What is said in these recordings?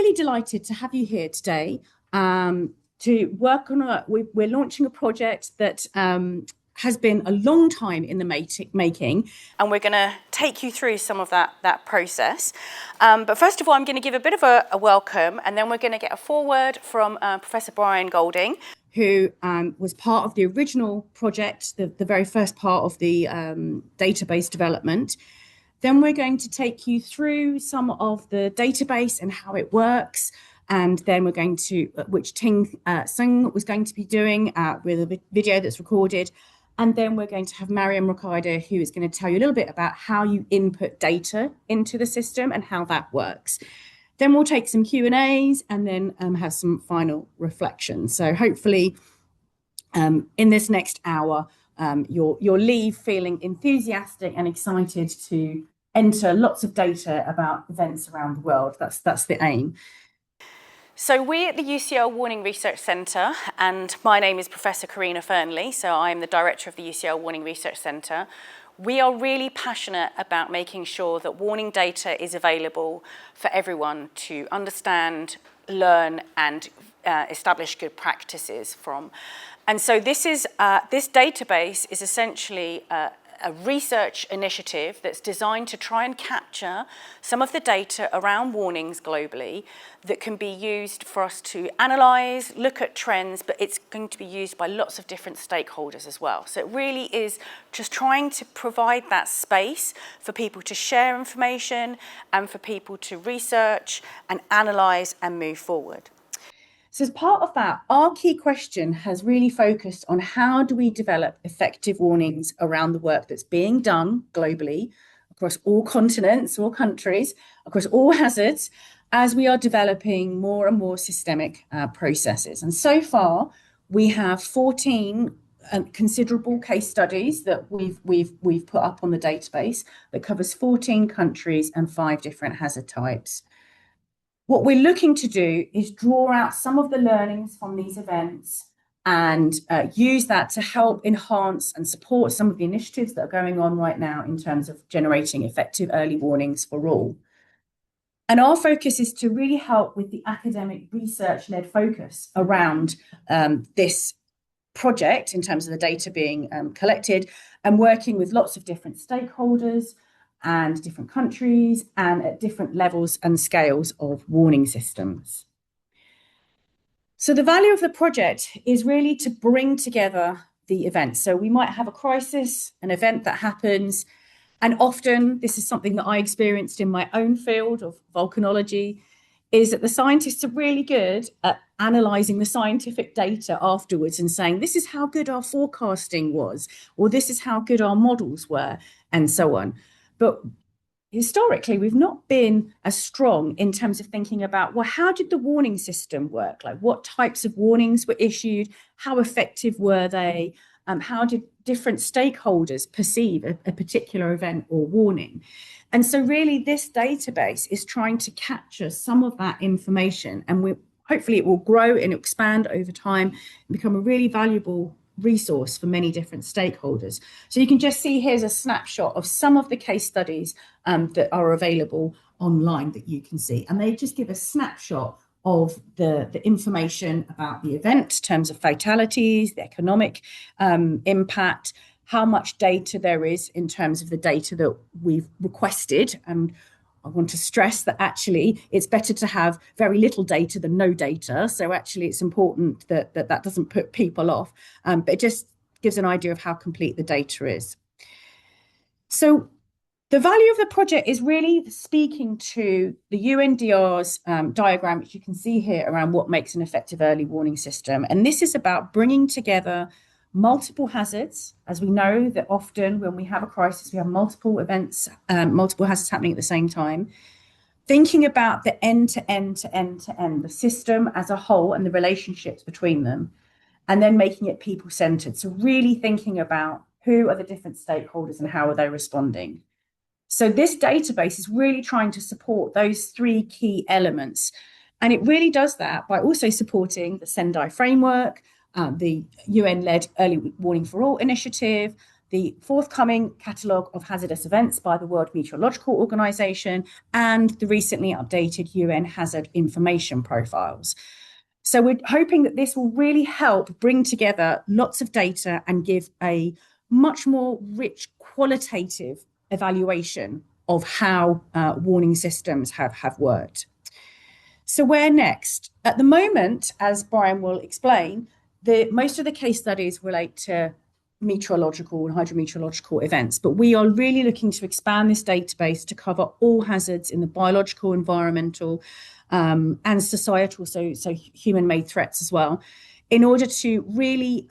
really delighted to have you here today to work on we're launching a project that has been a long time in the making, and we're going to take you through some of that process. But first of all, I'm going to give a bit of a welcome, and then we're going to get a foreword from Professor Brian Golding, who was part of the original project, the very first part of the database development. Then we're going to take you through some of the database and how it works. And then we're going to, which Ting Sung was going to be doing with a video that's recorded. And then we're going to have Mariam Rokaider, who is going to tell you a little bit about how you input data into the system and how that works. Then we'll take some Q&As and then have some final reflections. So hopefully in this next hour, you'll leave feeling enthusiastic and excited to enter lots of data about events around the world. That's the aim. So we're at the UCL Warning Research Centre, and my name is Professor Karina Fernley, so I'm the Director of the UCL Warning Research Centre. We are really passionate about making sure that warning data is available for everyone to understand, learn, and establish good practices from. And so this database is essentially a research initiative that's designed to try and capture some of the data around warnings globally that can be used for us to analyse, look at trends, but it's going to be used by lots of different stakeholders as well. So it really is just trying to provide that space for people to share information and for people to research and analyse and move forward. So as part of that, our key question has really focused on how do we develop effective warnings around the work that's being done globally, across all continents, all countries, across all hazards, as we are developing more and more systemic processes. And so far, we have 14 considerable case studies that we've put up on the database that covers 14 countries and 5 different hazard types. What we're looking to do is draw out some of the learnings from these events and use that to help enhance and support some of the initiatives that are going on right now in terms of generating effective early warnings for all. And our focus is to really help with the academic research-led focus around this project in terms of the data being collected and working with lots of different stakeholders and different countries and at different levels and scales of warning systems. So the value of the project is really to bring together the events. So we might have a crisis, an event that happens, and often this is something that I experienced in my own field of volcanology, is that the scientists are really good at analysing the scientific data afterwards and saying, this is how good our forecasting was, or this is how good our models were, and so on. But historically, we've not been as strong in terms of thinking about, well, how did the warning system work? Like what types of warnings were issued? How effective were they? How did different stakeholders perceive a particular event or warning? And so really this database is trying to capture some of that information, and hopefully it will grow and expand over time and become a really valuable resource for many different stakeholders. So you can just see here's a snapshot of some of the case studies that are available online that you can see. And they just give a snapshot of the information about the event in terms of fatalities, the economic impact, how much data there is in terms of the data that we've requested. And I want to stress that actually it's better to have very little data than no data. So actually it's important that doesn't put people off, but it just gives an idea of how complete the data is. So the value of the project is really speaking to the UNDR's diagram, which you can see here around what makes an effective early warning system. And this is about bringing together multiple hazards. As we know that often when we have a crisis, we have multiple events, multiple hazards happening at the same time. Thinking about the end-to-end, the system as a whole and the relationships between them, and then making it people-centered. So really thinking about who are the different stakeholders and how are they responding. So this database is really trying to support those 3 key elements. And it really does that by also supporting the Sendai framework, the UN-led Early Warning for All initiative, the forthcoming catalogue of hazardous events by the World Meteorological Organization and the recently updated UN hazard information profiles. So we're hoping that this will really help bring together lots of data and give a much more rich qualitative evaluation of how warning systems have worked. So where next? At the moment, as Brian will explain, most of the case studies relate to meteorological and hydrometeorological events, but we are really looking to expand this database to cover all hazards in the biological, environmental, and societal, so human-made threats as well, in order to really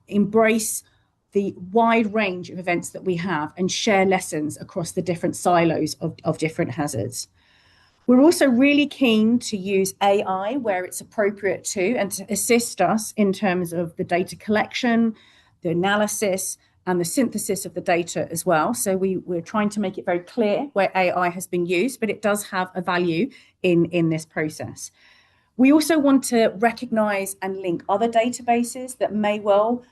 embrace the wide range of events that we have and share lessons across the different silos of different hazards. We're also really keen to use AI where it's appropriate to, and to assist us in terms of the data collection, the analysis, and the synthesis of the data as well. So we're trying to make it very clear where AI has been used, but it does have a value in this process. We also want to recognize and link other databases that may well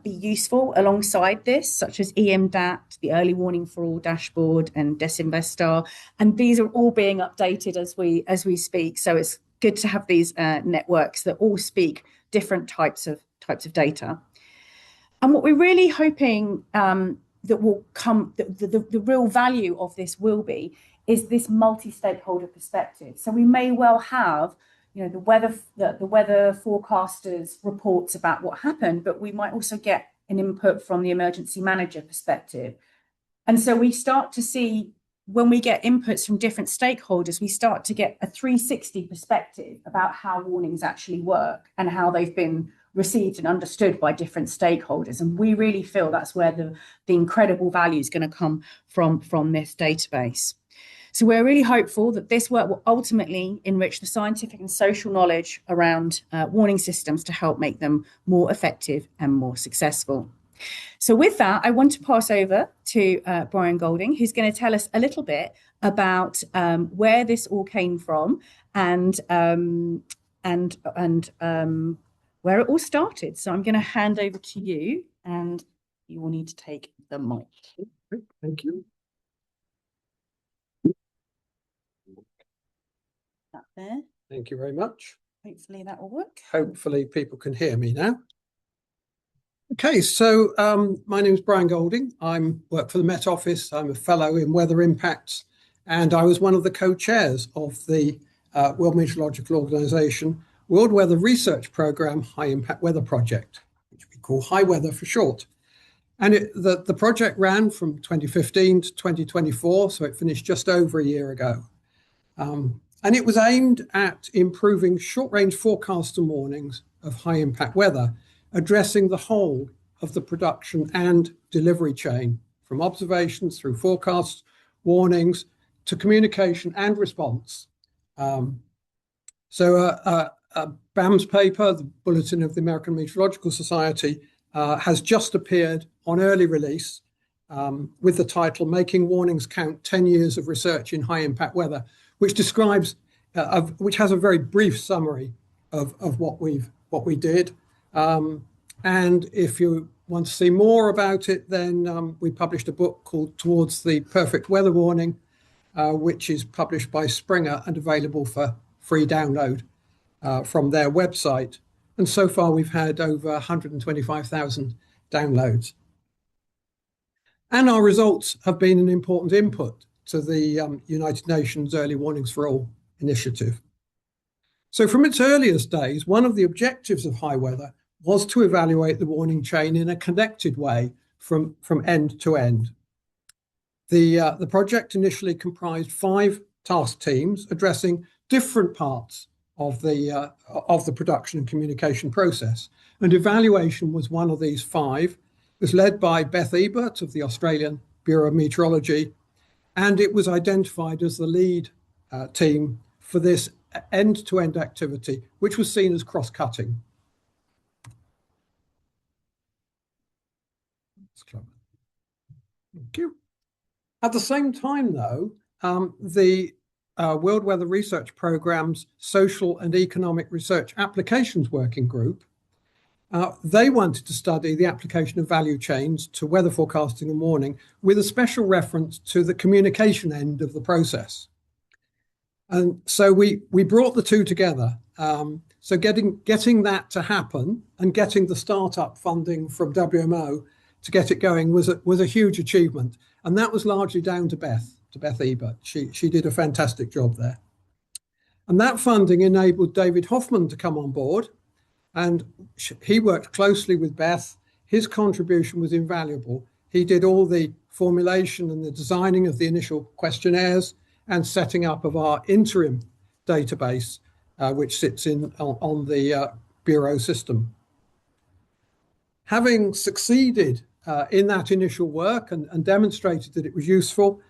be useful alongside this, such as EMDAT, the Early Warning for All dashboard, and Desinvestar. And these are all being updated as we speak. So it's good to have these networks that all speak different types of data. And what we're really hoping that will come, the real value of this will be, is this multi-stakeholder perspective. So we may well have the weather forecasters reports about what happened, but we might also get an input from the emergency manager perspective. And so we start to see, when we get inputs from different stakeholders, we start to get a 360 perspective about how warnings actually work and how they've been received and understood by different stakeholders. And we really feel that's where the incredible value is going to come from this database. So we're really hopeful that this work will ultimately enrich the scientific and social knowledge around warning systems to help make them more effective and more successful. So with that, I want to pass over to Brian Golding, who's going to tell us a little bit about where this all came from and where it all started. So I'm going to hand over to you, and you will need to take the mic. Thank you. That there. Thank you very much. Hopefully that will work. Hopefully people can hear me now. Okay, so my name is Brian Golding. I work for the Met Office. I'm a fellow in weather impacts, and I was one of the co-chairs of the World Meteorological Organization World Weather Research Program High Impact Weather Project, which we call HiWeather for short. And the project ran from 2015 to 2024, so it finished just over a year ago. And it was aimed at improving short-range forecasts and warnings of high-impact weather, addressing the whole of the production and delivery chain, from observations through forecasts, warnings, to communication and response. BAM's paper, the Bulletin of the American Meteorological Society, has just appeared on early release with the title "Making Warnings Count: 10 Years of Research in High-Impact Weather," which describes, which has a very brief summary of what we did. And if you want to see more about it, then we published a book called "Towards the Perfect Weather Warning," which is published by Springer and available for free download from their website. And so far we've had over 125,000 downloads. And our results have been an important input to the United Nations Early Warnings for All initiative. So from its earliest days, one of the objectives of HiWeather was to evaluate the warning chain in a connected way from end to end. The project initially comprised 5 task teams addressing different parts of the production and communication process. And evaluation was one of these 5. It was led by Beth Ebert of the Australian Bureau of Meteorology, and it was identified as the lead team for this end-to-end activity, which was seen as cross-cutting. Thank you. At the same time, though, the World Weather Research Programme's Social and Economic Research Applications Working Group They wanted to study the application of value chains to weather forecasting and warning with a special reference to the communication end of the process. And so we brought the two together. So getting that to happen and getting the startup funding from WMO to get it going was a huge achievement. And that was largely down to Beth Ebert. She did a fantastic job there. And that funding enabled David Hoffman to come on board. And he worked closely with Beth. His contribution was invaluable. He did all the formulation and the designing of the initial questionnaires and setting up of our interim database, which sits on the Bureau system. Having succeeded in that initial work and demonstrated that it was useful,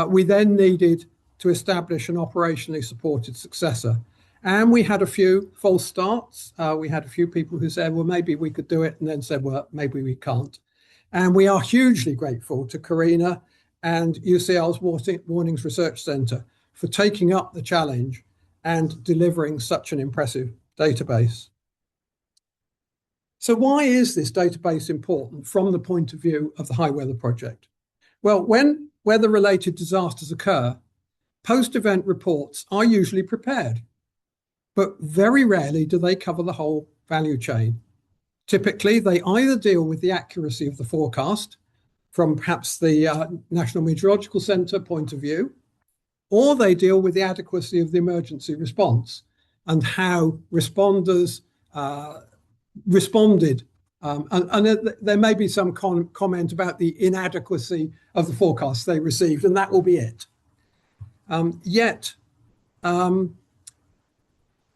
we then needed to establish an operationally supported successor. And we had a few false starts. We had a few people who said, well, maybe we could do it, and then said, well, maybe we can't. And we are hugely grateful to Karina and UCL's Warnings Research Centre for taking up the challenge and delivering such an impressive database. So why is this database important from the point of view of the High Weather Project? Well, when weather-related disasters occur, post-event reports are usually prepared, but very rarely do they cover the whole value chain. Typically, they either deal with the accuracy of the forecast from perhaps the National Meteorological Centre point of view, or they deal with the adequacy of the emergency response and how responders responded. And there may be some comment about the inadequacy of the forecast they received, and that will be it. Yet,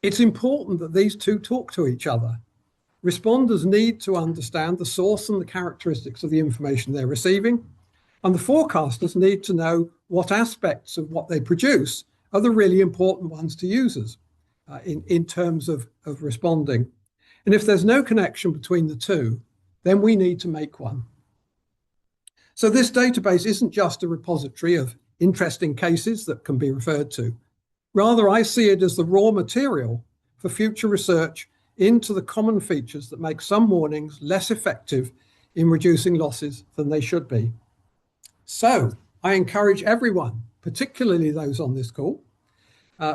it's important that these two talk to each other. Responders need to understand the source and the characteristics of the information they're receiving, and the forecasters need to know what aspects of what they produce are the really important ones to users in terms of responding. And if there's no connection between the two, then we need to make one. So this database isn't just a repository of interesting cases that can be referred to. Rather, I see it as the raw material for future research into the common features that make some warnings less effective in reducing losses than they should be. So I encourage everyone, particularly those on this call,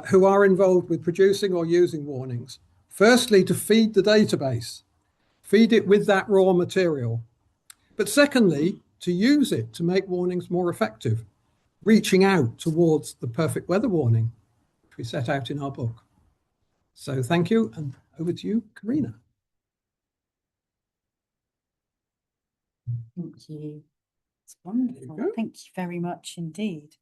who are involved with producing or using warnings, firstly, to feed the database, feed it with that raw material, but secondly, to use it to make warnings more effective, reaching out towards the perfect weather warning, which we set out in our book. So thank you, and over to you, Karina. Thank you. It's wonderful. Thank you very much indeed.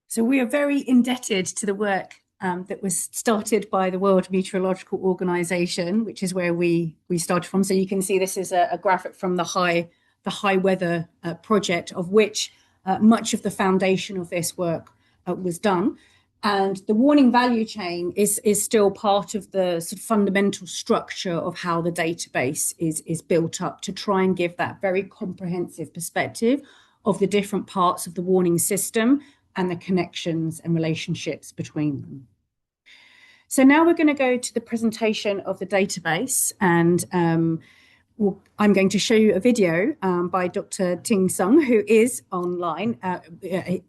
So we are very indebted to the work that was started by the World Meteorological Organization, which is where we started from. So you can see this is a graphic from the High Weather Project, of which much of the foundation of this work was done. And the warning value chain is still part of the sort of fundamental structure of how the database is built up to try and give that very comprehensive perspective of the different parts of the warning system and the connections and relationships between them. So now we're going to go to the presentation of the database, and I'm going to show you a video by Dr. Ting Sung, who is online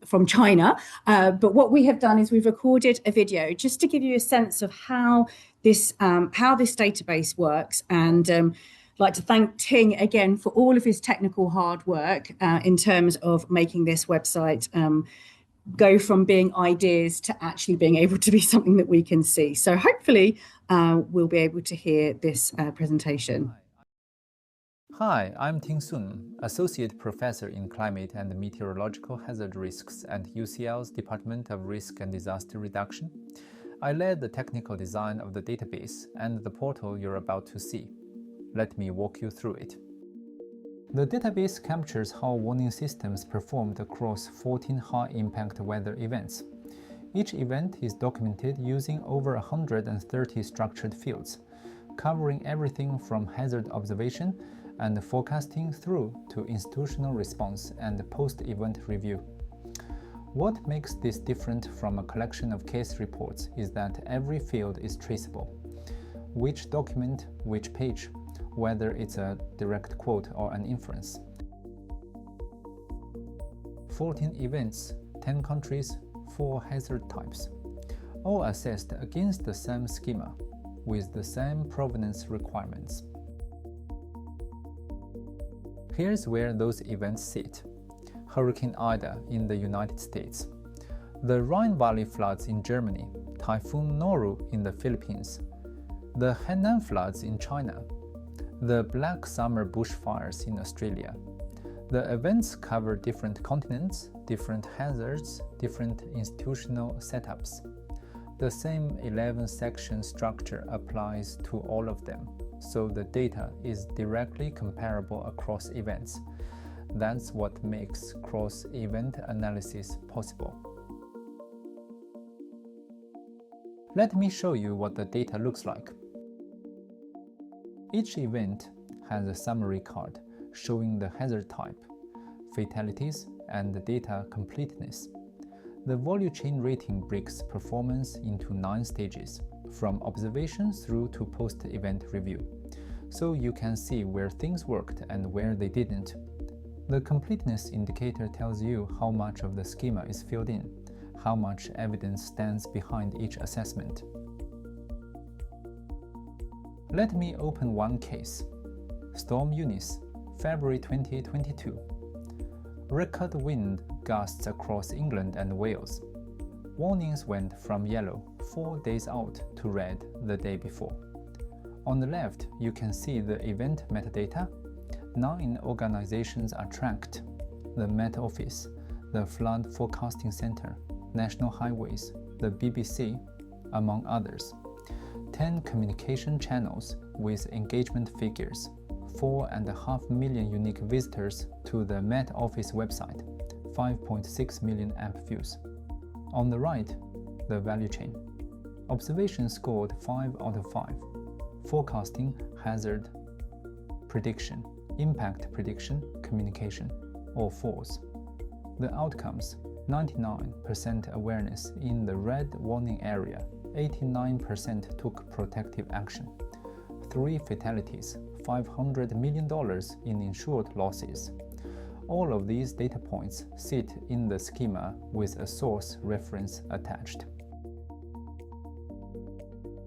from China. But what we have done is we've recorded a video just to give you a sense of how this database works. And I'd like to thank Ting again for all of his technical hard work in terms of making this website go from being ideas to actually being able to be something that we can see. So hopefully we'll be able to hear this presentation. Hi, I'm Ting Sun, Associate Professor in Climate and Meteorological Hazard Risks at UCL's Department of Risk and Disaster Reduction. I led the technical design of the database and the portal you're about to see. Let me walk you through it. The database captures how warning systems performed across 14 high-impact weather events. Each event is documented using over 130 structured fields, covering everything from hazard observation and forecasting through to institutional response and post-event review. What makes this different from a collection of case reports is that every field is traceable. which document, which page, whether it's a direct quote or an inference. 14 events, 10 countries, 4 hazard types, all assessed against the same schema with the same provenance requirements. Here's where those events sit. Hurricane Ida in the United States, the Rhine Valley floods in Germany, Typhoon Noru in the Philippines, the Henan floods in China, the Black Summer bushfires in Australia. The events cover different continents, different hazards, different institutional setups. The same 11-section structure applies to all of them, so the data is directly comparable across events. That's what makes cross-event analysis possible. Let me show you what the data looks like. Each event has a summary card showing the hazard type, fatalities, and the data completeness. The value chain rating breaks performance into 9 stages, from observation through to post-event review, so you can see where things worked and where they didn't. The completeness indicator tells you how much of the schema is filled in, how much evidence stands behind each assessment. Let me open one case. Storm Eunice, February 2022. Record wind gusts across England and Wales. Warnings went from yellow 4 days out to red the day before. On the left, you can see the event metadata. 9 organizations are tracked: the Met Office, the Flood Forecasting Center, National Highways, the BBC, among others. 10 communication channels with engagement figures, 4.5 million unique visitors to the Met Office website, 5.6 million app views. On the right, the value chain. Observation scored 5 out of 5. Forecasting, hazard prediction, impact prediction, communication, all false. The outcomes: 99% awareness in the red warning area, 89% took protective action, 3 fatalities, $500 million in insured losses. All of these data points sit in the schema with a source reference attached.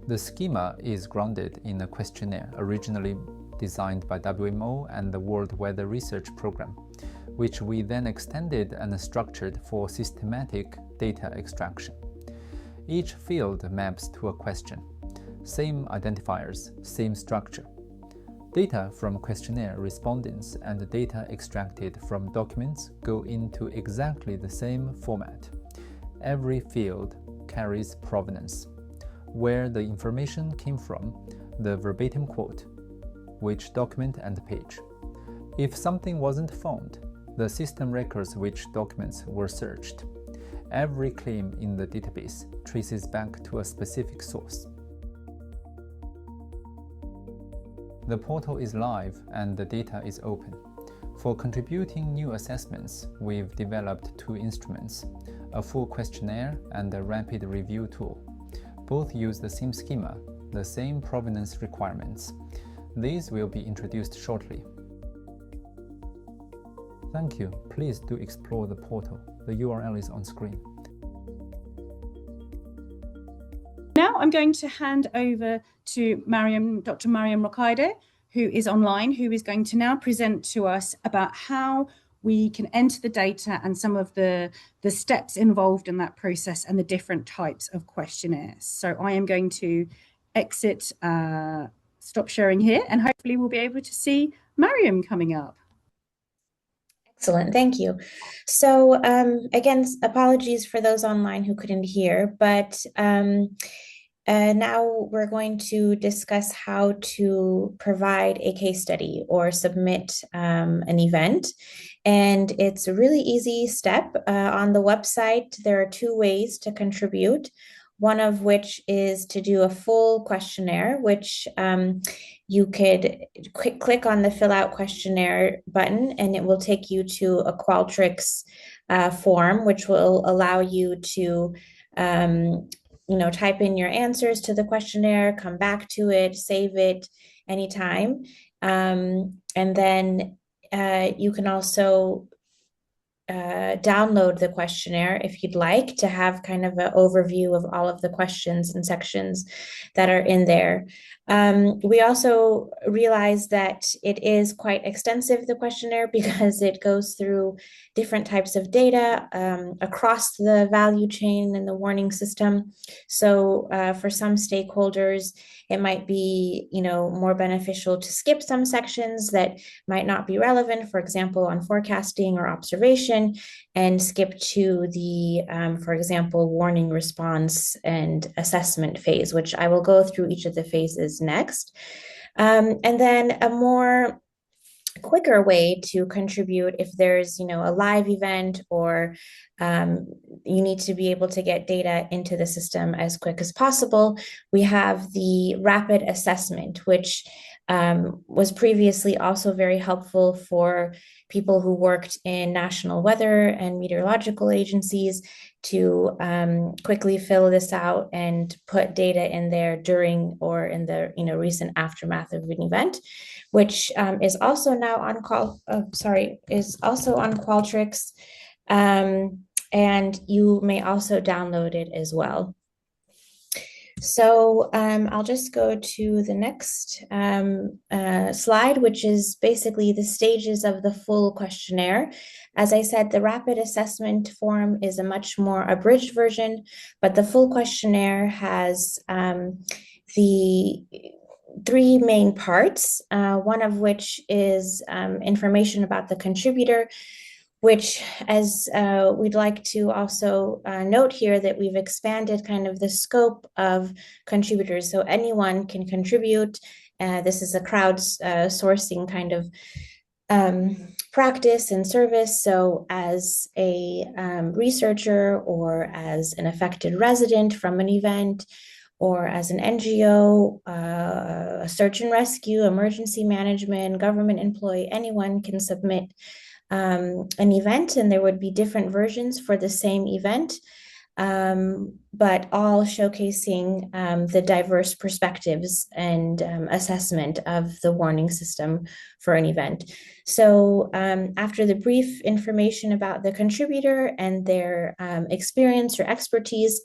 The schema is grounded in a questionnaire originally designed by WMO and the World Weather Research Program, which we then extended and structured for systematic data extraction. Each field maps to a question. Same identifiers, same structure. Data from questionnaire respondents and data extracted from documents go into exactly the same format. Every field carries provenance, where the information came from, the verbatim quote, which document and page. If something wasn't found, the system records which documents were searched. Every claim in the database traces back to a specific source. The portal is live and the data is open. For contributing new assessments, we've developed 2 instruments, a full questionnaire and a rapid review tool. Both use the same schema, the same provenance requirements. These will be introduced shortly. Thank you. Please do explore the portal. The URL is on screen. Now I'm going to hand over to Dr. Mariam Rocaide, who is online, who is going to now present to us about how we can enter the data and some of the steps involved in that process and the different types of questionnaires. So I am going to exit, stop sharing here, and hopefully we'll be able to see Mariam coming up. Excellent, thank you. So again, apologies for those online who couldn't hear, but now we're going to discuss how to provide a case study or submit an event. And it's a really easy step. On the website, there are 2 ways to contribute. One of which is to do a full questionnaire, which you could click on the fill out questionnaire button, and it will take you to a Qualtrics form, which will allow you to type in your answers to the questionnaire, come back to it, save it anytime. And then you can also download the questionnaire if you'd like to have kind of an overview of all of the questions and sections that are in there. We also realize that it is quite extensive, the questionnaire, because it goes through different types of data across the value chain and the warning system. So for some stakeholders, it might be, more beneficial to skip some sections that might not be relevant, for example, on forecasting or observation, and skip to the, for example, warning response and assessment phase, which I will go through each of the phases next. And then a more quicker way to contribute if there's a live event, or you need to be able to get data into the system as quick as possible. We have the rapid assessment, which was previously also very helpful for people who worked in national weather and meteorological agencies to quickly fill this out and put data in there during or in the recent aftermath of an event, which is also now on Qualtrics, and you may also download it as well. So I'll just go to the next slide, which is basically the stages of the full questionnaire. As I said, the rapid assessment form is a much more abridged version, but the full questionnaire has the three main parts, one of which is information about the contributor, which, as we'd like to also note here, that we've expanded kind of the scope of contributors. So anyone can contribute. This is a crowdsourcing kind of practice and service. So as a researcher, or as an affected resident from an event, or as an NGO, a search and rescue, emergency management, government employee, anyone can submit an event, and there would be different versions for the same event, but all showcasing the diverse perspectives and assessment of the warning system for an event. So after the brief information about the contributor and their experience or expertise,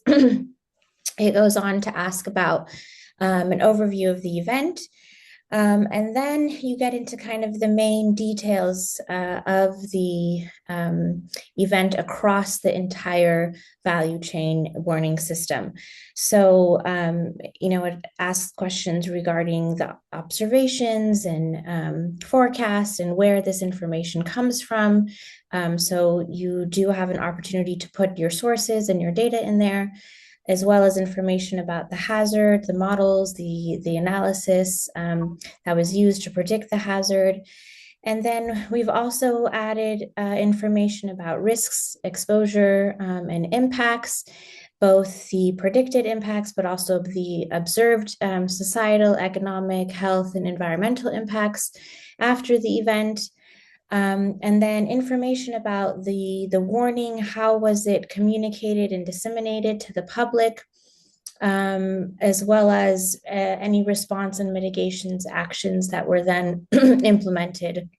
it goes on to ask about an overview of the event. And then you get into kind of the main details of the event across the entire value chain warning system. So, it asks questions regarding the observations and forecasts and where this information comes from. So you do have an opportunity to put your sources and your data in there, as well as information about the hazard, the models, the analysis that was used to predict the hazard. And then we've also added information about risks, exposure, and impacts, both the predicted impacts, but also the observed societal, economic, health, and environmental impacts after the event. And then information about the warning, how was it communicated and disseminated to the public, as well as any response and mitigations actions that were then implemented.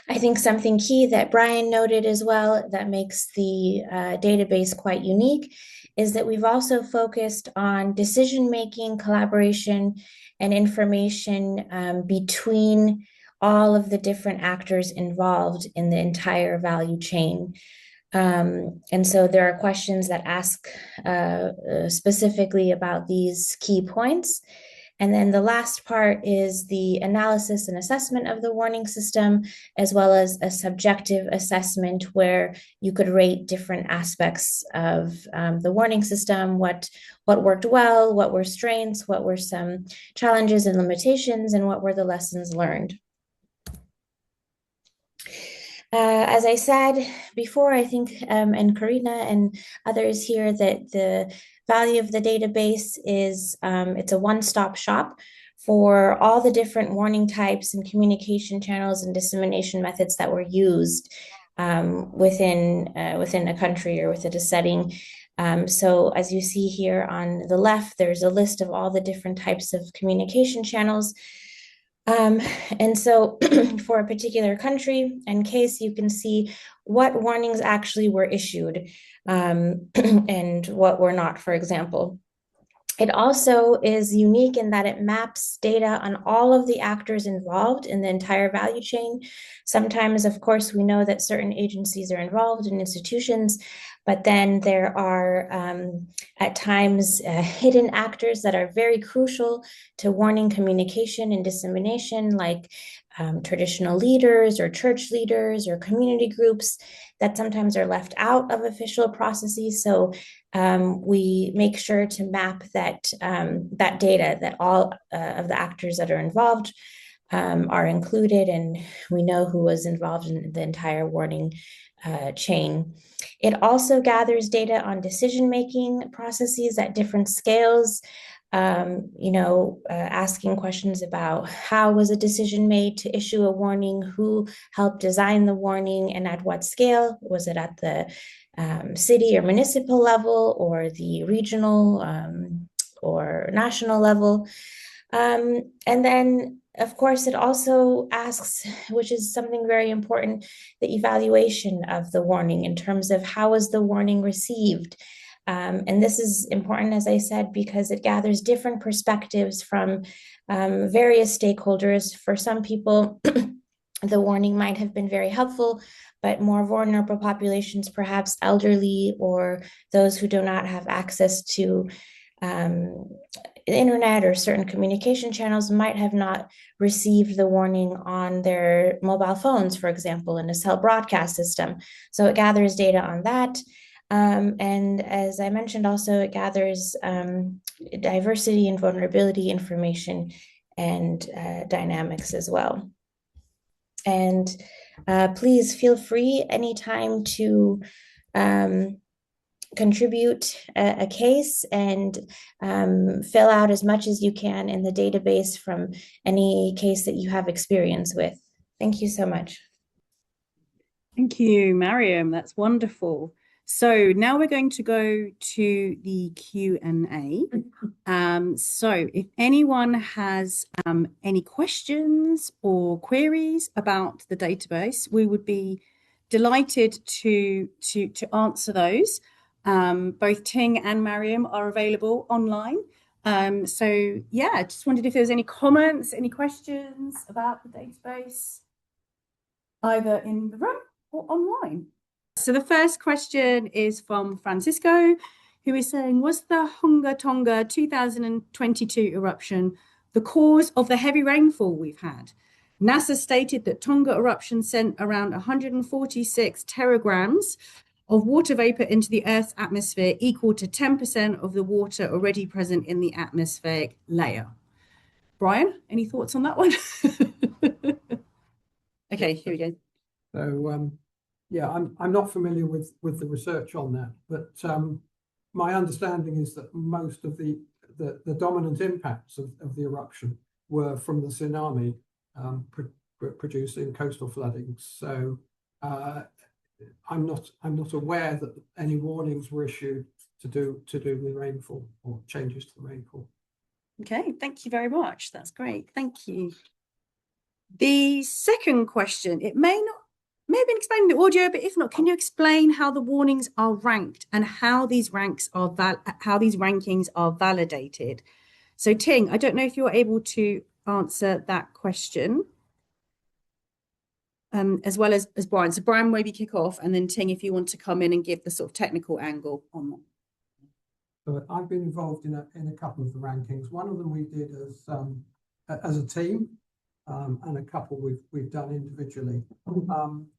I think something key that Brian noted as well that makes the database quite unique is that we've also focused on decision-making, collaboration, and information between all of the different actors involved in the entire value chain. And so there are questions that ask specifically about these key points. And then the last part is the analysis and assessment of the warning system, as well as a subjective assessment where you could rate different aspects of the warning system, what worked well, what were strengths, what were some challenges and limitations, and what were the lessons learned. As I said before, I think, and Karina and others here, that the value of the database is it's a one-stop shop for all the different warning types and communication channels and dissemination methods that were used within a country or within a setting. So as you see here on the left, there's a list of all the different types of communication channels. And so for a particular country and case, you can see what warnings actually were issued and what were not, for example. It also is unique in that it maps data on all of the actors involved in the entire value chain. Sometimes, of course, we know that certain agencies are involved in institutions, but then there are at times hidden actors that are very crucial to warning communication and dissemination, like traditional leaders or church leaders or community groups that sometimes are left out of official processes. So we make sure to map that data, that all of the actors that are involved are included, and we know who was involved in the entire warning chain. It also gathers data on decision-making processes at different scales, asking questions about how was a decision made to issue a warning, who helped design the warning, and at what scale. Was it at the city or municipal level, or the regional or national level? And then, of course, it also asks, which is something very important, the evaluation of the warning in terms of how was the warning received. And this is important, as I said, because it gathers different perspectives from various stakeholders. For some people, the warning might have been very helpful, but more vulnerable populations, perhaps elderly or those who do not have access to the internet or certain communication channels, might have not received the warning on their mobile phones, for example, in a cell broadcast system. So it gathers data on that. And as I mentioned, also it gathers diversity and vulnerability information and dynamics as well. And please feel free anytime to contribute a case and fill out as much as you can in the database from any case that you have experience with. Thank you so much. Thank you, Mariam. That's wonderful. So now we're going to go to the Q&A. So if anyone has any questions or queries about the database, we would be delighted to answer those. Both Ting and Mariam are available online. So yeah, just wondered if there's any comments, any questions about the database, either in the room or online. So the first question is from Francisco, who is saying, was the Hunga Tonga 2022 eruption the cause of the heavy rainfall we've had? NASA stated that Tonga eruption sent around 146 teragrams of water vapor into the Earth's atmosphere, equal to 10% of the water already present in the atmospheric layer. Brian, any thoughts on that one? Okay, here we go. So yeah, I'm not familiar with the research on that, but my understanding is that most of the dominant impacts of the eruption were from the tsunami producing coastal flooding. So I'm not aware that any warnings were issued to do with rainfall or changes to the rainfall. Okay, thank you very much. That's great. Thank you. The second question, it may have been explained in the audio, but if not, can you explain how the warnings are ranked and how these rankings are validated? So Ting, I don't know if you're able to answer that question, as well as Brian. So Brian, maybe kick off, and then Ting, if you want to come in and give the sort of technical angle on that. So I've been involved in a couple of the rankings. One of them we did as a team. And a couple we've done individually.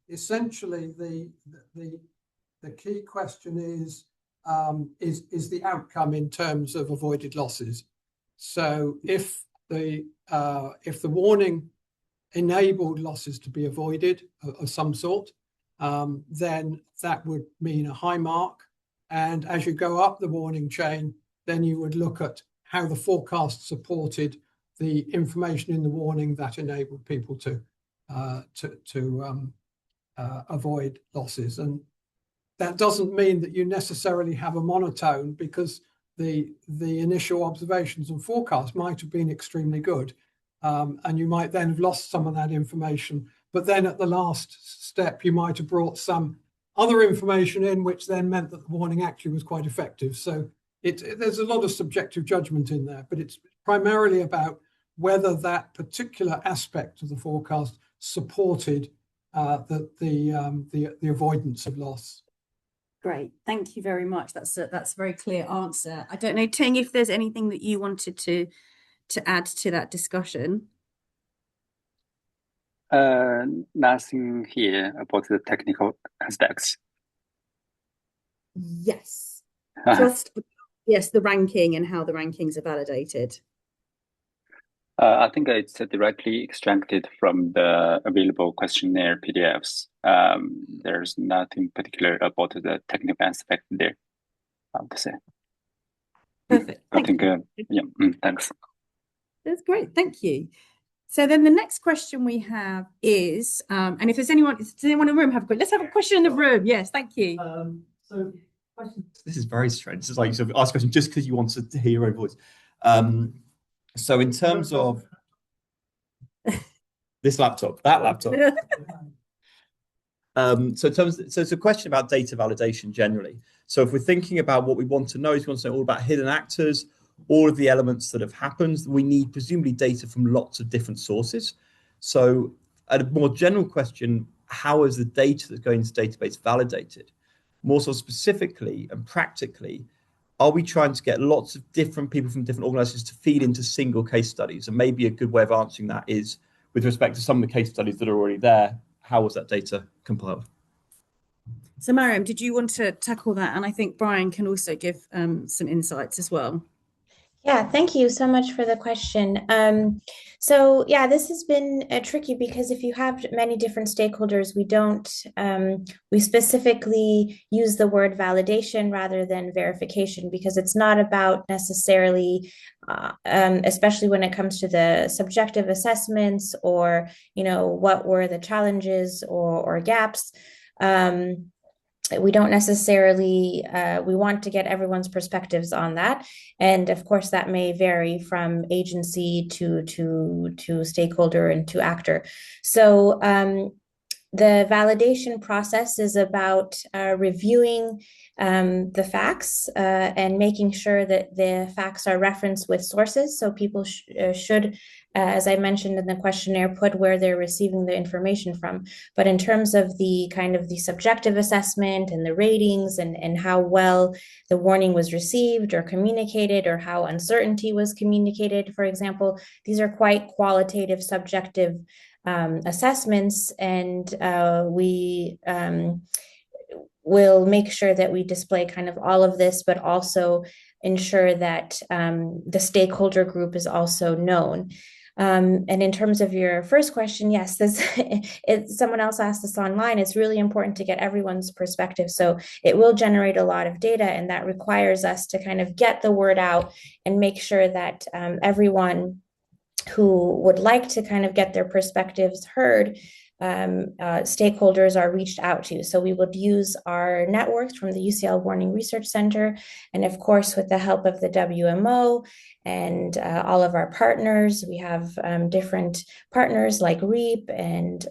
Essentially, the key question is the outcome in terms of avoided losses. So if the warning enabled losses to be avoided of some sort, then that would mean a high mark. And as you go up the warning chain, then you would look at how the forecast supported the information in the warning that enabled people to avoid losses. And that doesn't mean that you necessarily have a monotone, because the initial observations and forecasts might have been extremely good. And you might then have lost some of that information. But then at the last step, you might have brought some other information in, which then meant that the warning actually was quite effective. So there's a lot of subjective judgment in there, but it's primarily about whether that particular aspect of the forecast supported the avoidance of loss. Great, thank you very much. That's a very clear answer. I don't know, Ting, if there's anything that you wanted to add to that discussion. Nothing here about the technical aspects. Yes, just yes, the ranking and how the rankings are validated. I think it's directly extracted from the available questionnaire PDFs. There's nothing particular about the technical aspect there, I would say. Perfect. I think, yeah, thanks. That's great. Thank you. So then the next question we have is, and if does anyone in the room have a question? Let's have a question in the room. Yes, thank you. This is very strange. This is like you sort of ask a question just because you want to hear your own voice. So in terms of this laptop, that laptop. So it's a question about data validation generally. So if we're thinking about what we want to know, is we want to know all about hidden actors, all of the elements that have happened. We need presumably data from lots of different sources. So a more general question, how is the data that's going into the database validated? More so specifically and practically, are we trying to get lots of different people from different organizations to feed into single case studies? And maybe a good way of answering that is with respect to some of the case studies that are already there, how was that data compiled? So Mariam, did you want to tackle that? And I think Brian can also give some insights as well. Yeah, thank you so much for the question. So yeah, this has been tricky because if you have many different stakeholders, we specifically use the word validation rather than verification, because it's not about necessarily, especially when it comes to the subjective assessments or, what were the challenges or gaps. We don't necessarily, we want to get everyone's perspectives on that. And of course, that may vary from agency to stakeholder and to actor. So the validation process is about reviewing the facts and making sure that the facts are referenced with sources. So people should, as I mentioned in the questionnaire, put where they're receiving the information from. But in terms of the kind of the subjective assessment and the ratings and how well the warning was received or communicated, or how uncertainty was communicated, for example, these are quite qualitative, subjective assessments, and we will make sure that we display kind of all of this, but also ensure that the stakeholder group is also known. And in terms of your first question, yes, someone else asked this online. It's really important to get everyone's perspective. So it will generate a lot of data, and that requires us to kind of get the word out and make sure that everyone who would like to kind of get their perspectives heard, stakeholders are reached out to. So we would use our networks from the UCL Warning Research Center, and of course, with the help of the WMO and all of our partners. We have different partners like REAP and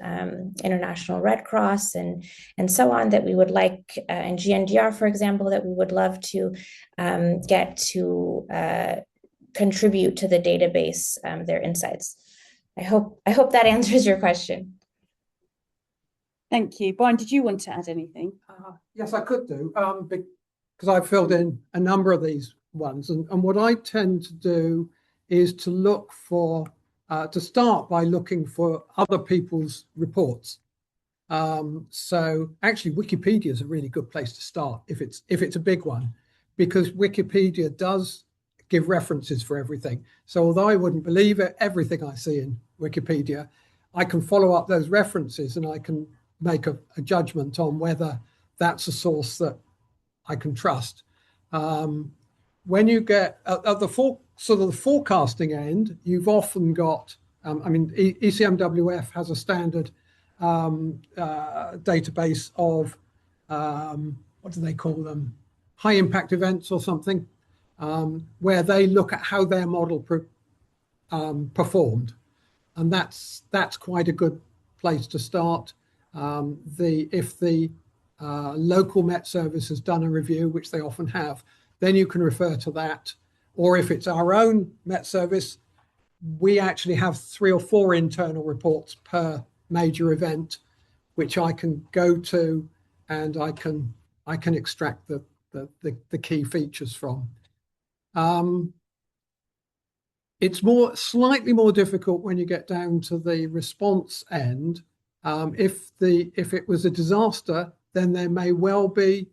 International Red Cross and so on that we would like, and GNDR, for example, that we would love to get to contribute to the database, their insights. I hope that answers your question. Thank you. Brian, did you want to add anything? Yes, I could do, because I've filled in a number of these ones. And what I tend to do is to look for, to start by looking for other people's reports. So actually, Wikipedia is a really good place to start if it's a big one, because Wikipedia does give references for everything. So although I wouldn't believe everything I see in Wikipedia, I can follow up those references and I can make a judgment on whether that's a source that I can trust. When you get at the forecasting end, you've often got, ECMWF has a standard database of what do they call them? High impact events or something, where they look at how their model performed. And that's quite a good place to start. If the local Met Service has done a review, which they often have, then you can refer to that. Or if it's our own Met Service, we actually have 3 or 4 internal reports per major event, which I can go to, and I can extract the key features from. It's slightly more difficult when you get down to the response end. If it was a disaster, then there may well be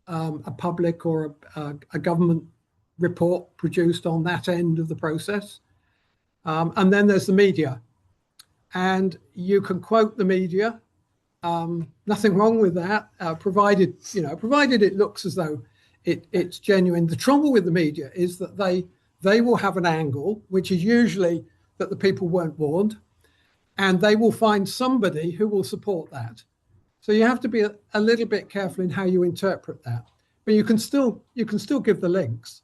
a public or a government report produced on that end of the process. And then there's the media, and you can quote the media. Nothing wrong with that, provided it looks as though it's genuine. The trouble with the media is that they will have an angle, which is usually that the people weren't warned, and they will find somebody who will support that. So you have to be a little bit careful in how you interpret that, but you can still give the links.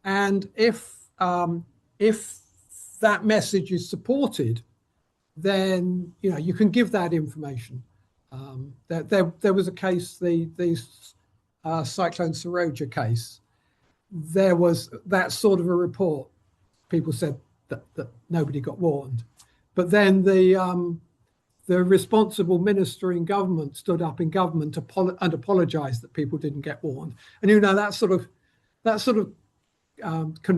And if that message is supported, then you can give that information. There was a case, the Cyclone Saroja case. There was that sort of a report. People said that nobody got warned, but then the responsible minister in government stood up in government and apologized that people didn't get warned, and that sort of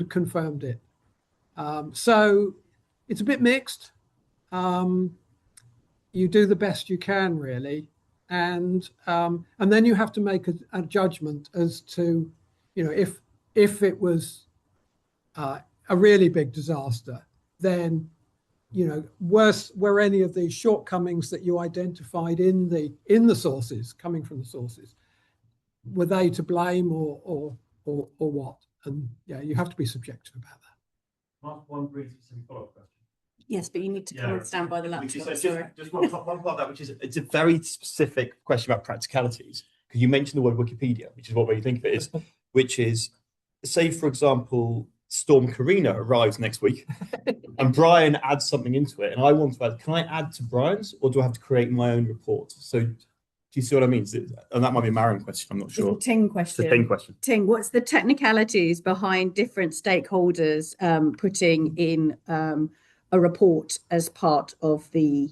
confirmed it. So it's a bit mixed. You do the best you can, really, and then you have to make a judgment as to, if it was a really big disaster, then were any of the shortcomings that you identified in the sources, coming from the sources, were they to blame or what? And you have to be subjective about that. One brief follow-up question. Yes, but you need to come and stand by the laptop. Just one part of that, which is it's a very specific question about practicalities, because you mentioned the word Wikipedia, which is what you think of it is, which is, say, for example, Storm Karina arrives next week and Brian adds something into it, and I want to add, can I add to Brian's, or do I have to create my own report? So do you see what I mean? And that might be a Marion question, I'm not sure. It's a Ting question. It's a Ting question. Ting, what's the technicalities behind different stakeholders putting in a report as part of the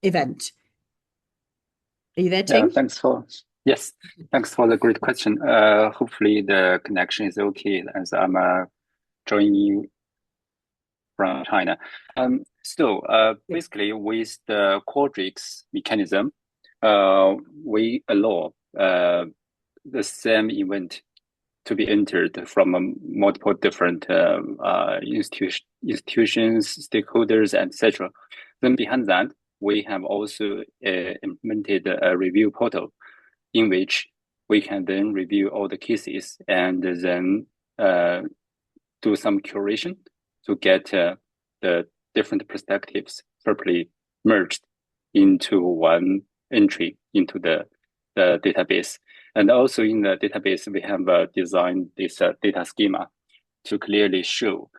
event? Are you there, Ting? Thanks for the great question. Hopefully the connection is okay as I'm joining you from China. Basically with the Qualtrics mechanism, we allow the same event to be entered from multiple different institutions, stakeholders, etc. Then behind that, we have also implemented a review portal in which we can then review all the cases and then do some curation to get the different perspectives properly merged into one entry into the database. And also in the database, we have designed this data schema to clearly show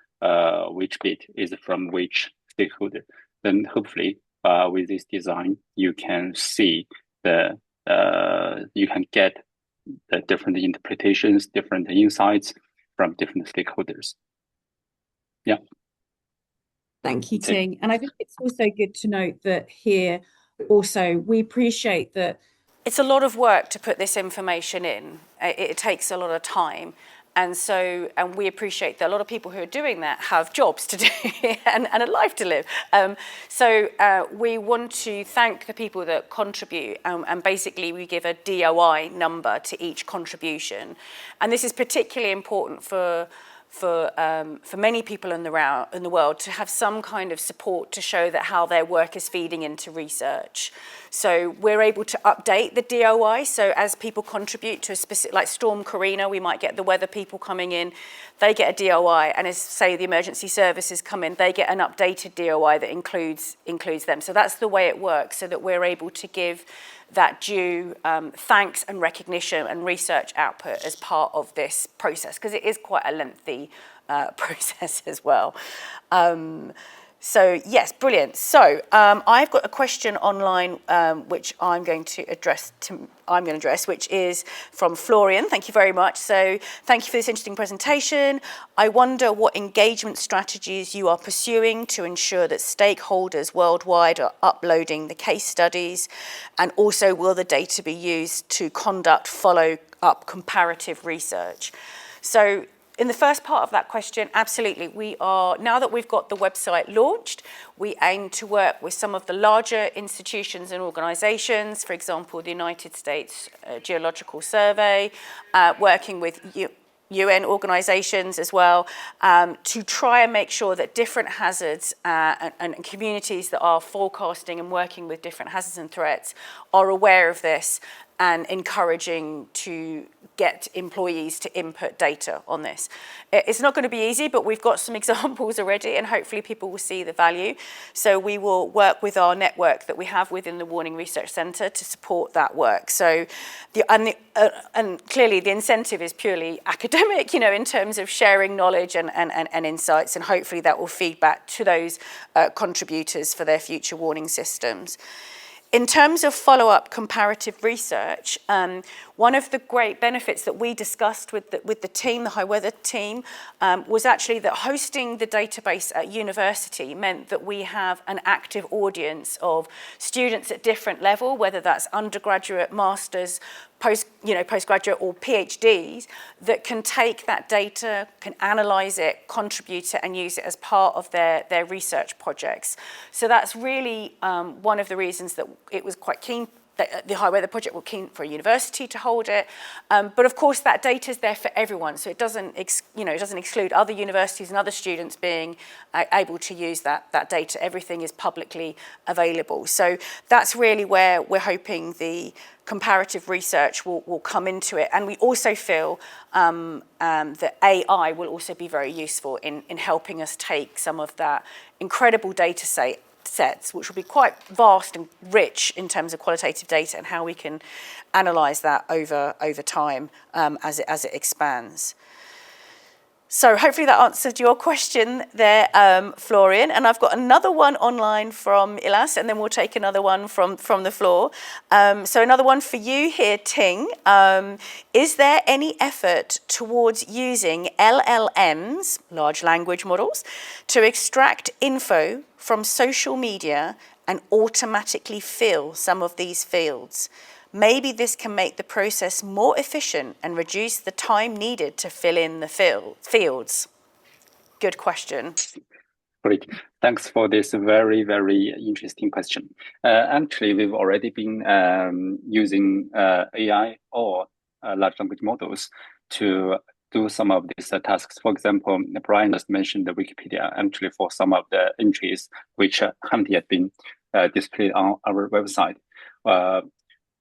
which bit is from which stakeholder. Then hopefully with this design, you can see you can get the different interpretations, different insights from different stakeholders. Yeah. Thank you, Ting. And I think it's also good to note that here also we appreciate that it's a lot of work to put this information in. It takes a lot of time. And we appreciate that a lot of people who are doing that have jobs to do and a life to live. So we want to thank the people that contribute, and basically we give a DOI number to each contribution. And this is particularly important for many people in the world to have some kind of support to show that how their work is feeding into research. So we're able to update the DOI. So as people contribute to a specific, like Storm Karina, we might get the weather people coming in, they get a DOI, and as say the emergency services come in, they get an updated DOI that includes them. So that's the way it works, so that we're able to give that due thanks and recognition and research output as part of this process, because it is quite a lengthy process as well. So yes, brilliant. So I've got a question online which I'm going to address, which is from Florian. Thank you very much. So thank you for this interesting presentation. I wonder what engagement strategies you are pursuing to ensure that stakeholders worldwide are uploading the case studies, and also will the data be used to conduct follow-up comparative research? So in the first part of that question, absolutely. We are, now that we've got the website launched, we aim to work with some of the larger institutions and organisations, for example, the United States Geological Survey, working with UN organisations as well, to try and make sure that different hazards and communities that are forecasting and working with different hazards and threats are aware of this, and encouraging to get employees to input data on this. It's not going to be easy, but we've got some examples already, and hopefully people will see the value. So we will work with our network that we have within the Warning Research Centre to support that work. So, and clearly the incentive is purely academic, you know, in terms of sharing knowledge and insights, and hopefully that will feed back to those contributors for their future warning systems. In terms of follow-up comparative research, one of the great benefits that we discussed with the team, the high weather team, was actually that hosting the database at university meant that we have an active audience of students at different level, whether that's undergraduate, masters, postgraduate or PhDs, that can take that data, can analyse it, contribute it, and use it as part of their research projects. So that's really one of the reasons that it was quite keen, that the High Weather Project were keen for a university to hold it. But of course that data is there for everyone, so it doesn't exclude other universities and other students being able to use that data. Everything is publicly available. So that's really where we're hoping the comparative research will come into it. And we also feel that AI will also be very useful in helping us take some of that incredible data sets, which will be quite vast and rich in terms of qualitative data, and how we can analyse that over time as it expands. So hopefully that answered your question there, Florian. And I've got another one online from Ilas, and then we'll take another one from the floor. So another one for you here, Ting. Is there any effort towards using LLMs, large language models, to extract info from social media and automatically fill some of these fields? Maybe this can make the process more efficient and reduce the time needed to fill in the fields. Good question. Great. Thanks for this very, very interesting question. Actually, we've already been using AI or large language models to do some of these tasks. For example, Brian just mentioned the Wikipedia, actually for some of the entries which haven't yet been displayed on our website.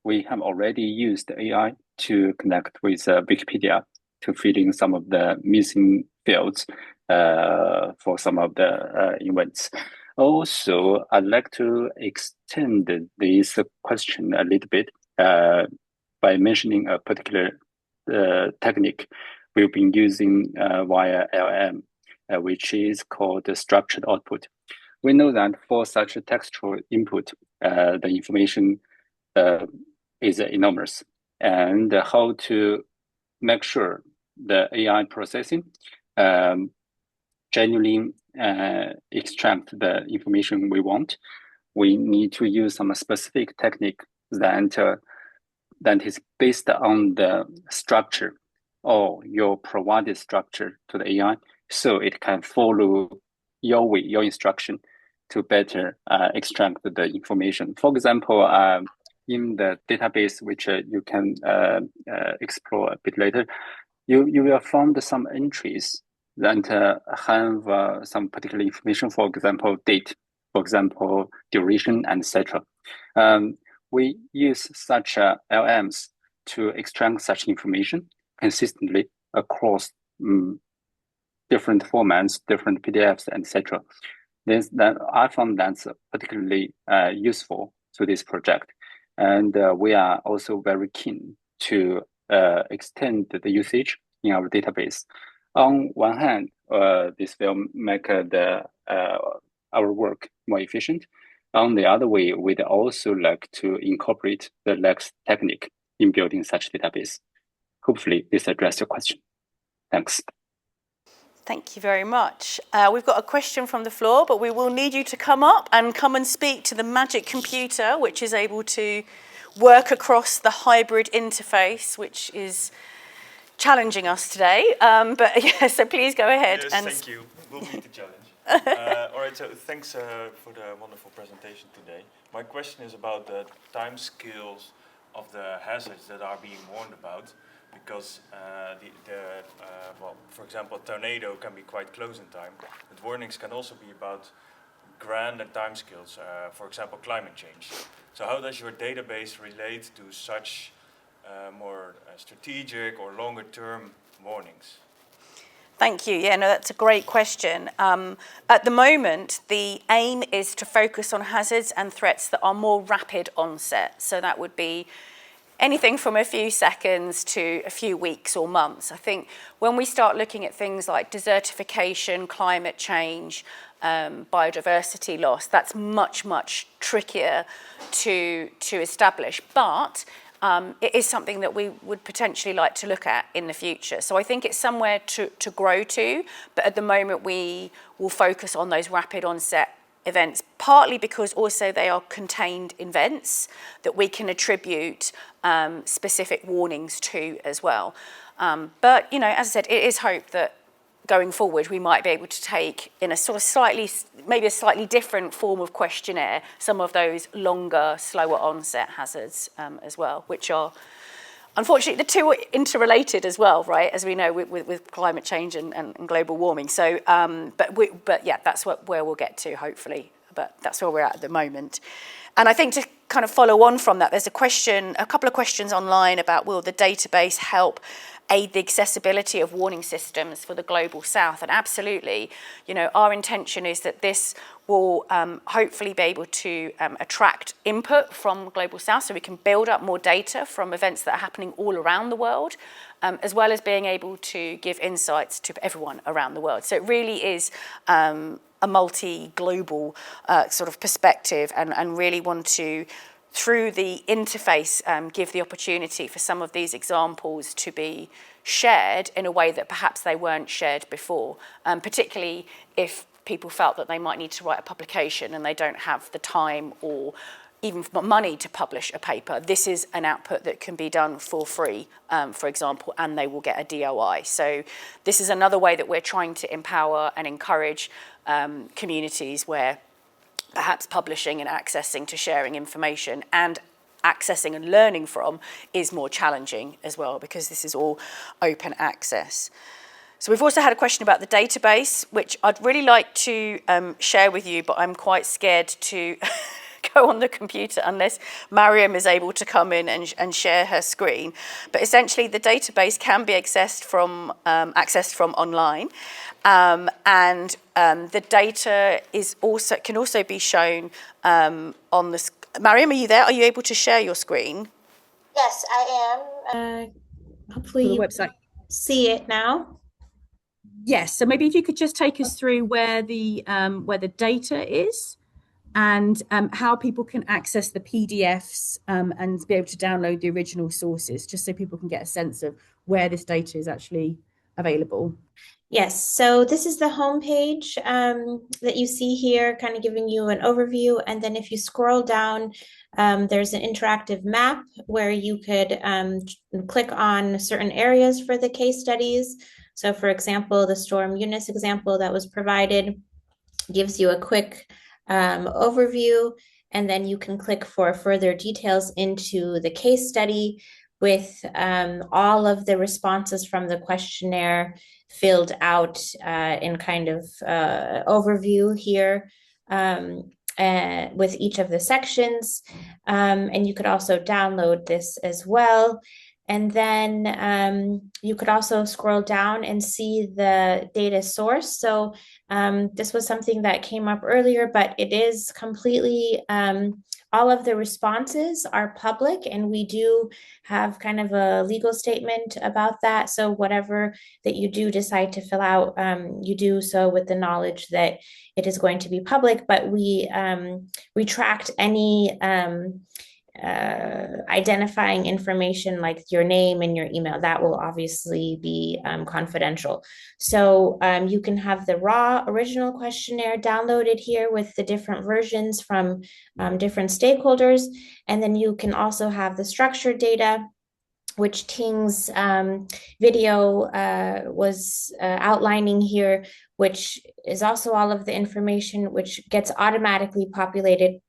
We have already used AI to connect with Wikipedia to fill in some of the missing fields for some of the events. Also, I'd like to extend this question a little bit by mentioning a particular technique we've been using via LLM, which is called the structured output. We know that for such a textual input, the information is enormous, and how to make sure the AI processing genuinely extract the information we want. We need to use some specific technique that is based on the structure or your provided structure to the AI, so it can follow your way, your instruction, to better extract the information. For example, in the database, which you can explore a bit later, you will find some entries that have some particular information, for example, date, for example, duration, and etc. We use such LMs to extract such information consistently across different formats, different PDFs, etc. Then I found that's particularly useful to this project. And we are also very keen to extend the usage in our database. On one hand, this will make our work more efficient. On the other way, we'd also like to incorporate the LEX technique in building such database. Hopefully, this addressed your question. Thanks. Thank you very much. We've got a question from the floor, but we will need you to come up and come and speak to the magic computer, which is able to work across the hybrid interface, which is challenging us today. But yeah, so please go ahead. Yes, and thank you. We'll meet the challenge. All right, so thanks for the wonderful presentation today. My question is about the time scales of the hazards that are being warned about, because well, for example, a tornado can be quite close in time, but warnings can also be about grander timescales, for example, climate change. So how does your database relate to such more strategic or longer term warnings? Thank you. Yeah, no, that's a great question. At the moment, the aim is to focus on hazards and threats that are more rapid onset. So that would be anything from a few seconds to a few weeks or months. I think when we start looking at things like desertification, climate change, biodiversity loss, that's much, much trickier to establish. But it is something that we would potentially like to look at in the future. So I think it's somewhere to grow to, but at the moment we will focus on those rapid onset events, partly because also they are contained events that we can attribute specific warnings to as well. But, you know, as I said, it is hoped that going forward we might be able to take in a sort of maybe a slightly different form of questionnaire, some of those longer, slower onset hazards as well, which are unfortunately the two are interrelated as well, right, as we know with climate change and global warming. So, but yeah, that's where we'll get to hopefully, but that's where we're at the moment. And I think to kind of follow on from that, there's a couple of questions online about will the database help aid the accessibility of warning systems for the global south? And absolutely, you know, our intention is that this will hopefully be able to attract input from global south, so we can build up more data from events that are happening all around the world, as well as being able to give insights to everyone around the world. So it really is a multi-global sort of perspective, and really want to, through the interface, give the opportunity for some of these examples to be shared in a way that perhaps they weren't shared before, particularly if people felt that they might need to write a publication and they don't have the time or even money to publish a paper. This is an output that can be done for free, for example, and they will get a DOI. So this is another way that we're trying to empower and encourage communities where perhaps publishing and accessing to sharing information and accessing and learning from is more challenging as well, because this is all open access. So we've also had a question about the database, which I'd really like to share with you, but I'm quite scared to go on the computer unless Mariam is able to come in and share her screen. But essentially the database can be accessed from online. And the data can also be shown on the. Mariam, are you there? Are you able to share your screen? Yes, I am. Hopefully The you website. see it now. Yes. So maybe if you could just take us through where the data is, and how people can access the PDFs and be able to download the original sources, just so people can get a sense of where this data is actually available. Yes, so this is the homepage that you see here, kind of giving you an overview. And then if you scroll down, there's an interactive map where you could click on certain areas for the case studies. So for example, the Storm Eunice example that was provided gives you a quick overview, and then you can click for further details into the case study with all of the responses from the questionnaire filled out in kind of overview here with each of the sections. And you could also download this as well. And then you could also scroll down and see the data source. So this was something that came up earlier, but it is completely, all of the responses are public, and we do have kind of a legal statement about that. So whatever that you do decide to fill out, you do so with the knowledge that it is going to be public, but we retract any identifying information like your name and your email. That will obviously be confidential. So you can have the raw original questionnaire downloaded here with the different versions from different stakeholders. And then you can also have the structured data, which Ting's video was outlining here, which is also all of the information which gets automatically populated,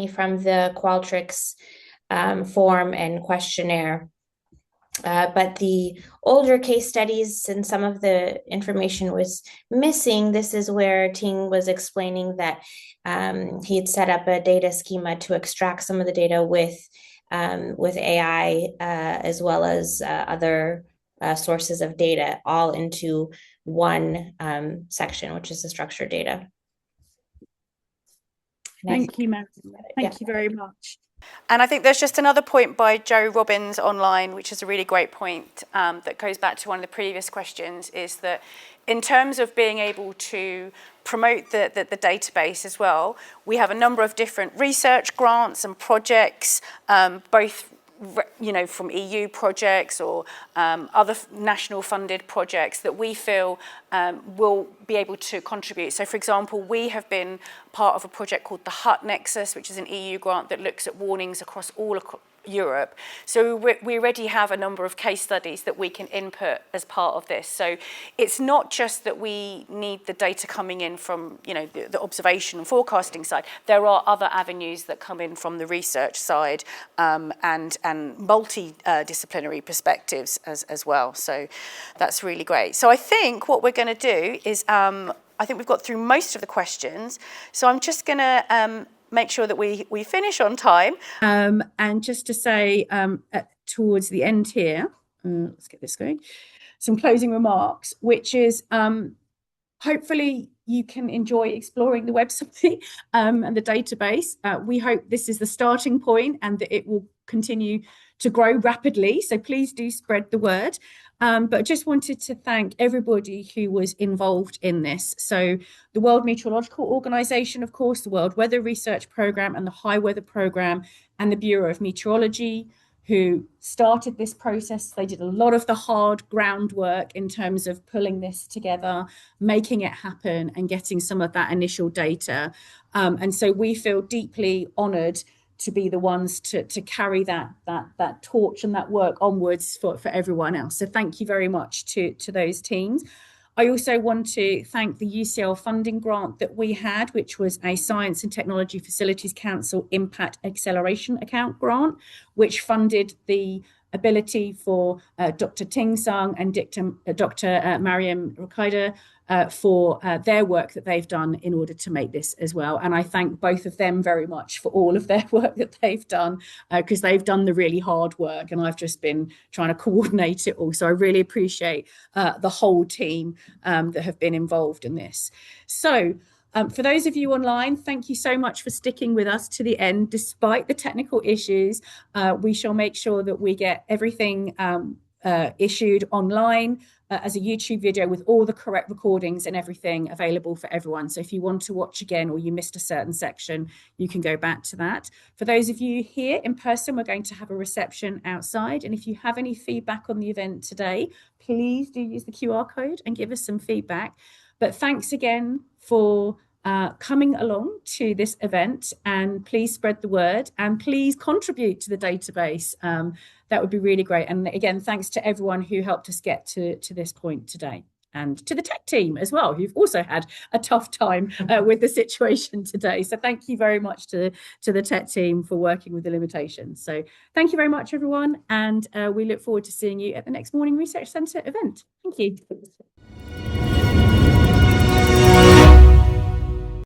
from the Qualtrics form and questionnaire. But the older case studies and some of the information was missing. This is where Ting was explaining that he had set up a data schema to extract some of the data with AI as well as other sources of data all into one section, which is the structured data. Thank you, Mary. Thank you very much. And I think there's just another point by Joe Robbins online, which is a really great point that goes back to one of the previous questions, is that in terms of being able to promote the database as well, we have a number of different research grants and projects, both from EU projects or other national funded projects that we feel will be able to contribute. So for example, we have been part of a project called the HUT Nexus, which is an EU grant that looks at warnings across all Europe. So we already have a number of case studies that we can input as part of this. So it's not just that we need the data coming in from the observation and forecasting side. There are other avenues that come in from the research side and multidisciplinary perspectives as well. So that's really great. So I think what we're going to do is I think we've got through most of the questions. So I'm just going to make sure that we finish on time. And just to say towards the end here, let's get this going, some closing remarks, which is hopefully you can enjoy exploring the website and the database. We hope this is the starting point and that it will continue to grow rapidly. So please do spread the word. But I just wanted to thank everybody who was involved in this. So the World Meteorological Organization, of course, the World Weather Research Programme and the High Weather Programme and the Bureau of Meteorology, who started this process. They did a lot of the hard groundwork in terms of pulling this together, making it happen and getting some of that initial data. And so we feel deeply honoured to be the ones to carry that torch and that work onwards for everyone else. So thank you very much to those teams. I also want to thank the UCL funding grant that we had, which was a Science and Technology Facilities Council Impact Acceleration Account grant, which funded the ability for Dr. Ting Sung and Dr. Mariam Rukaida for their work that they've done in order to make this as well. And I thank both of them very much for all of their work that they've done, because they've done the really hard work and I've just been trying to coordinate it all. So I really appreciate the whole team that have been involved in this. So for those of you online, thank you so much for sticking with us to the end. Despite the technical issues, we shall make sure that we get everything issued online as a YouTube video with all the correct recordings and everything available for everyone. So if you want to watch again or you missed a certain section, you can go back to that. For those of you here in person, we're going to have a reception outside. And if you have any feedback on the event today, please do use the QR code and give us some feedback. But thanks again for coming along to this event, and please spread the word and please contribute to the database. That would be really great. And again, thanks to everyone who helped us get to this point today, and to the tech team as well, who've also had a tough time with the situation today. So thank you very much to the tech team for working with the limitations. So thank you very much, everyone. And we look forward to seeing you at the next Morning Research Centre event. Thank you.